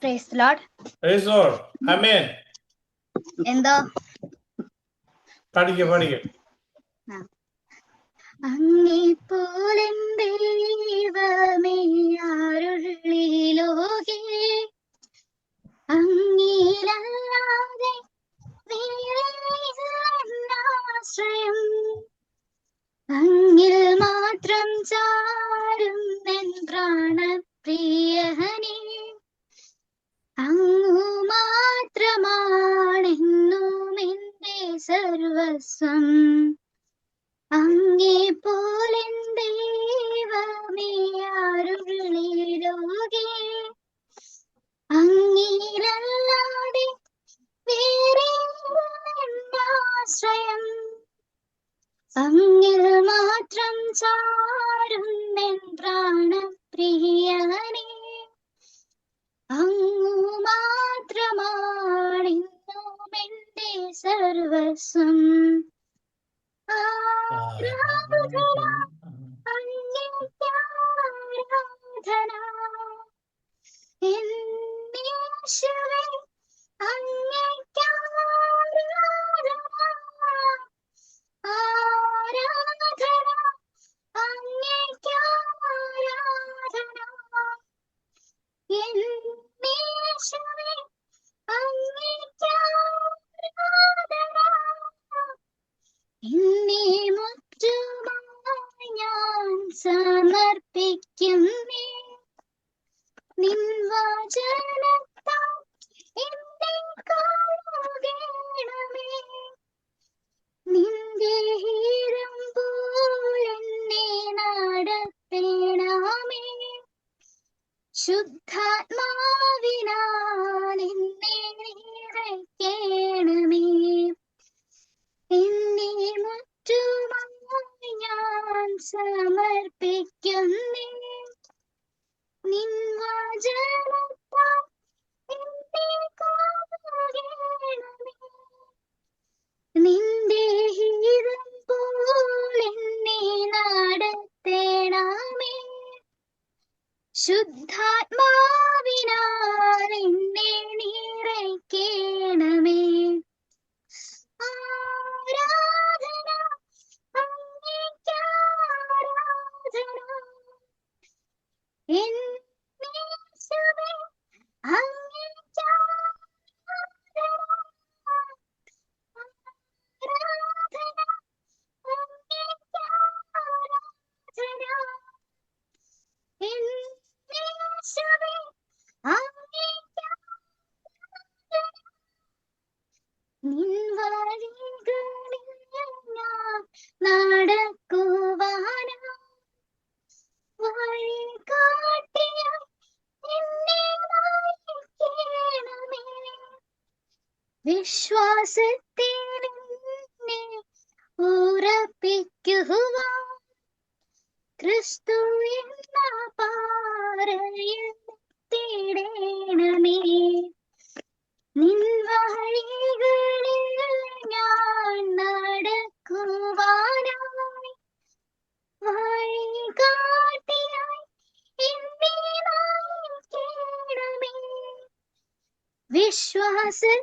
Praise the Lord. Praise the Lord. Amen. എന്തോ പഠിക്ക അങ്ങേപ്പോലെ ദൈവമേ ആരുള്ളി ലോകേ അങ്ങേലല്ലാതെ വേറെയില്ലെന്നാശ്രയം അങ്ങിൽ മാത്രം ചാരും എൻ പ്രാണപ്രിയനേ അങ്ങു മാത്രമാണെന്നും എന്റെ സർവസ്വം അങ്ങേ പോലെ ദൈവമേ ആരുള്ളി ലോകേ അങ്ങേലല്ലാതെ വേറെയില്ലെന്നാശ്രയം അങ്ങിൽ മാത്രം ചാരും എൻ പ്രാണപ്രിയനേ അങ്ങു മാത്രമാണെന്നും എന്റെ സർവസ്വം ആരാധന അങ്ങേക്കാരാധന എന്നേശുവേ അങ്ങേക്കാരാധന ആരാധന അങ്ങേക്കാരാധന എന്നേശുവേ അങ്ങേക്കാരാധന എന്നെ മുറ്റുമായി ഞാൻ സമർപ്പിക്കുന്നേ നിൻ വചനത്താൽ എന്നെ കഴുകണമേ നിന്റെ ഹിതം പോലെ എന്നെ നടത്തണമേ ശുദ്ധാത്മാവിനാൽ എന്നെ നിറയ്ക്കണമേ എന്നെ മുറ്റുമായി ഞാൻ സമർപ്പിക്കുന്നേ നിൻ വചനത്താൽ എന്നെ കഴുകണമേ നിന്റെ ഹിതം പോലെ എന്നെ നടത്തണമേ ശുദ്ധാത്മാവിനാൽ എന്നെ നിറയ്ക്കണമേ ആരാധന അങ്ങേക്കാരാധന എന്നേശുവേ അങ്ങേക്കാരാധന ആരാധന അങ്ങേക്കാരാധന എന്നേശുവേ അങ്ങേക്കാരാധന നിൻ വഴികളിൽ ഞാൻ നടക്കുവാനായി വഴി കാട്ടിയായി എന്നെ നയിക്കണമേ വിശ്വാസത്തിൽ എന്നെ ഉറപ്പിക്കുവാൻ ക്രിസ്തു എന്ന പാറയിൽ തേടണമേ നിൻ വഴികളിൽ ഞാൻ നടക്കുവാനായി വഴി കാട്ടിയായി എന്നെ നയിക്കണമേ വിശ്വാസത്തിൽ